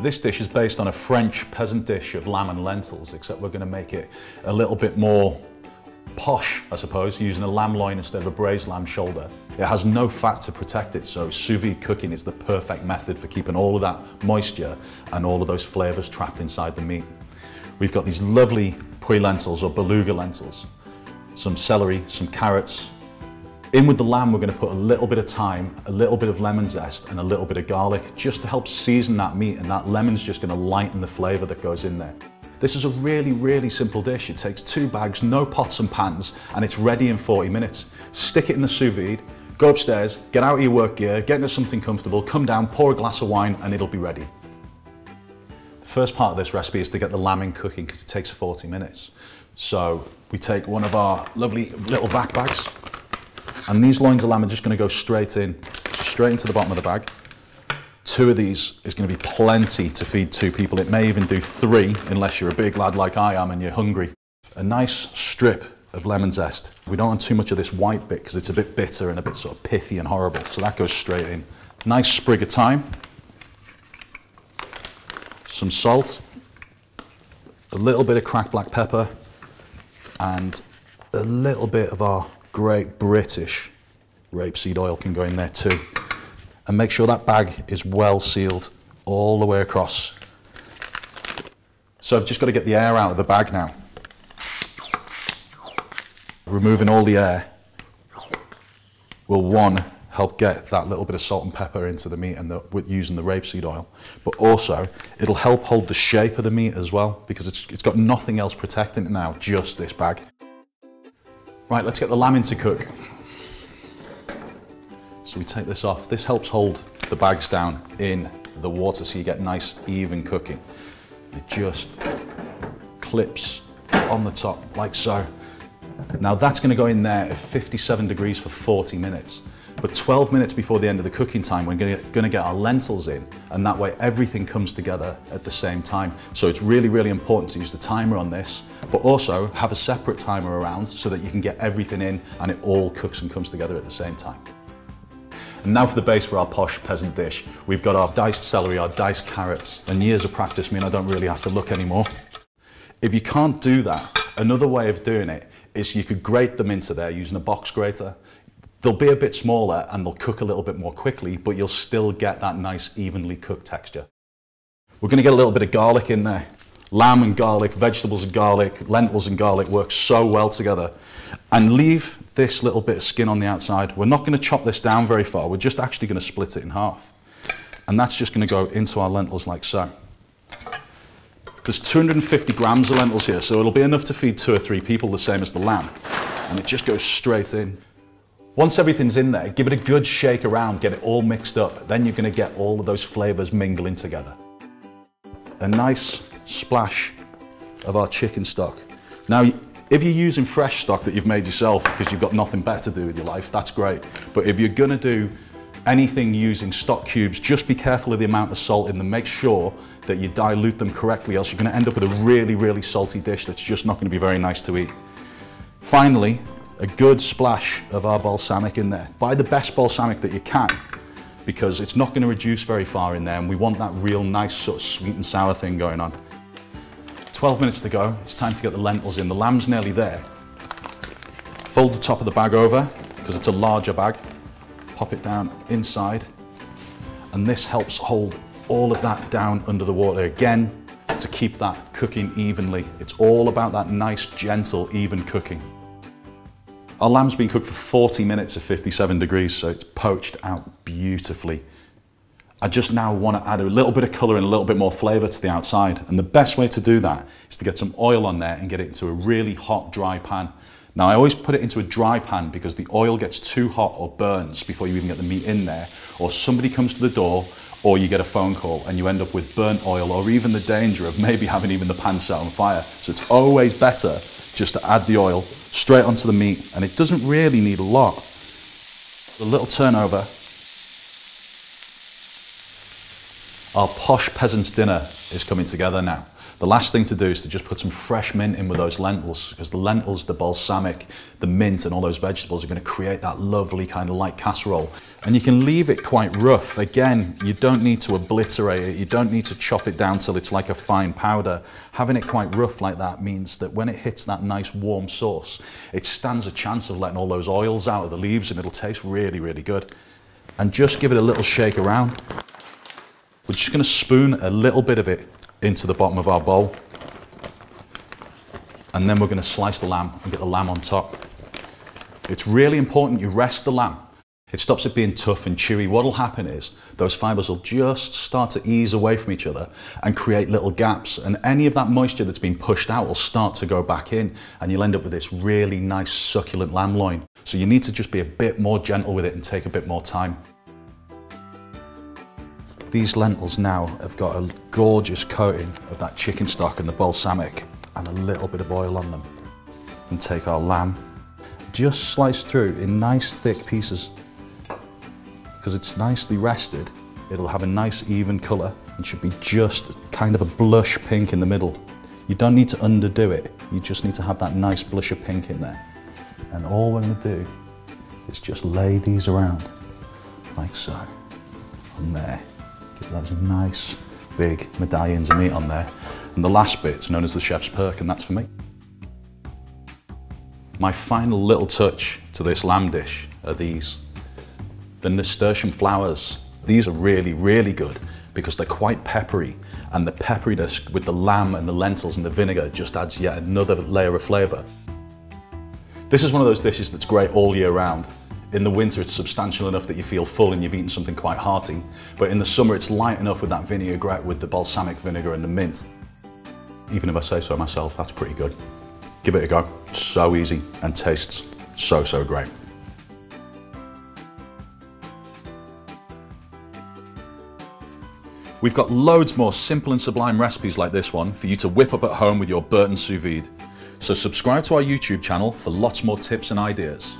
This dish is based on a French peasant dish of lamb and lentils, except we're going to make it a little bit more posh, I suppose, using a lamb loin instead of a braised lamb shoulder. It has no fat to protect it, so sous vide cooking is the perfect method for keeping all of that moisture and all of those flavors trapped inside the meat. We've got these lovely puy lentils or beluga lentils, some celery, some carrots. In with the lamb, we're going to put a little bit of thyme, a little bit of lemon zest, and a little bit of garlic, just to help season that meat, and that lemon's just going to lighten the flavor that goes in there. This is a really, really simple dish. It takes 2 bags, no pots and pans, and it's ready in 40 minutes. Stick it in the sous vide, go upstairs, get out of your work gear, get into something comfortable, come down, pour a glass of wine, and it'll be ready. The first part of this recipe is to get the lamb in cooking, because it takes 40 minutes. So we take one of our lovely little vac bags, and these loins of lamb are just going to go straight into the bottom of the bag. 2 of these is going to be plenty to feed 2 people. It may even do 3, unless you're a big lad like I am and you're hungry. A nice strip of lemon zest. We don't want too much of this white bit because it's a bit bitter and a bit sort of pithy and horrible, so that goes straight in. Nice sprig of thyme, some salt, a little bit of cracked black pepper, and a little bit of our great British rapeseed oil can go in there too. And make sure that bag is well sealed all the way across. So I've just got to get the air out of the bag now. Removing all the air will, 1, help get that little bit of salt and pepper into the meat and using the rapeseed oil, but also it'll help hold the shape of the meat as well, because it's got nothing else protecting it now, just this bag. Right, let's get the lamb in to cook. So we take this off. This helps hold the bags down in the water so you get nice even cooking. It just clips on the top like so. Now that's going to go in there at 57 degrees for 40 minutes. But 12 minutes before the end of the cooking time, we're going to get our lentils in, and that way everything comes together at the same time. So it's really, really important to use the timer on this, but also have a separate timer around so that you can get everything in and it all cooks and comes together at the same time. And now for the base for our posh peasant dish. We've got our diced celery, our diced carrots, and years of practice mean I don't really have to look anymore. If you can't do that, another way of doing it is you could grate them into there using a box grater. They'll be a bit smaller and they'll cook a little bit more quickly, but you'll still get that nice evenly cooked texture. We're going to get a little bit of garlic in there. Lamb and garlic, vegetables and garlic, lentils and garlic work so well together. And leave this little bit of skin on the outside. We're not going to chop this down very far. We're just actually going to split it in half. And that's just going to go into our lentils like so. There's 250 grams of lentils here, so it'll be enough to feed 2 or 3 people, the same as the lamb. And it just goes straight in. Once everything's in there, give it a good shake around, get it all mixed up. Then you're going to get all of those flavors mingling together. A nice splash of our chicken stock. Now, if you're using fresh stock that you've made yourself because you've got nothing better to do with your life, that's great. But if you're going to do anything using stock cubes, just be careful of the amount of salt in them. Make sure that you dilute them correctly, else you're going to end up with a really, really salty dish that's just not going to be very nice to eat. Finally, a good splash of our balsamic in there. Buy the best balsamic that you can, because it's not going to reduce very far in there, and we want that real nice sort of sweet and sour thing going on. 12 minutes to go. It's time to get the lentils in. The lamb's nearly there. Fold the top of the bag over, because it's a larger bag. Pop it down inside, and this helps hold all of that down under the water again to keep that cooking evenly. It's all about that nice, gentle, even cooking. Our lamb's been cooked for 40 minutes at 57 degrees, so it's poached out beautifully. I just now want to add a little bit of colour and a little bit more flavour to the outside, and the best way to do that is to get some oil on there and get it into a really hot, dry pan. Now, I always put it into a dry pan because the oil gets too hot or burns before you even get the meat in there, or somebody comes to the door, or you get a phone call and you end up with burnt oil, or even the danger of maybe having even the pan set on fire. So it's always better just to add the oil straight onto the meat, and it doesn't really need a lot. A little turnover. Our posh peasant's dinner is coming together now. The last thing to do is to just put some fresh mint in with those lentils, because the lentils, the balsamic, the mint and all those vegetables are going to create that lovely kind of light casserole. And you can leave it quite rough. Again, you don't need to obliterate it. You don't need to chop it down till it's like a fine powder. Having it quite rough like that means that when it hits that nice warm sauce, it stands a chance of letting all those oils out of the leaves, and it'll taste really, really good. And just give it a little shake around. We're just going to spoon a little bit of it into the bottom of our bowl. And then we're going to slice the lamb and get the lamb on top. It's really important you rest the lamb. It stops it being tough and chewy. What will happen is those fibers will just start to ease away from each other and create little gaps. And any of that moisture that's been pushed out will start to go back in. And you'll end up with this really nice succulent lamb loin. So you need to just be a bit more gentle with it and take a bit more time. These lentils now have got a gorgeous coating of that chicken stock and the balsamic and a little bit of oil on them. And take our lamb, just slice through in nice thick pieces. Because it's nicely rested, it'll have a nice even colour and should be just kind of a blush pink in the middle. You don't need to underdo it, you just need to have that nice blush of pink in there. And all we're going to do is just lay these around, like so, on there. Get those nice big medallions of meat on there. And the last bit's known as the chef's perk, and that's for me. My final little touch to this lamb dish are these. The nasturtium flowers. These are really, really good because they're quite peppery, and the pepperiness with the lamb and the lentils and the vinegar just adds yet another layer of flavour. This is one of those dishes that's great all year round. In the winter, it's substantial enough that you feel full and you've eaten something quite hearty. But in the summer, it's light enough with that vinaigrette, with the balsamic vinegar and the mint. Even if I say so myself, that's pretty good. Give it a go. So easy and tastes so, so great. We've got loads more simple and sublime recipes like this one for you to whip up at home with your Burton sous vide. So subscribe to our YouTube channel for lots more tips and ideas.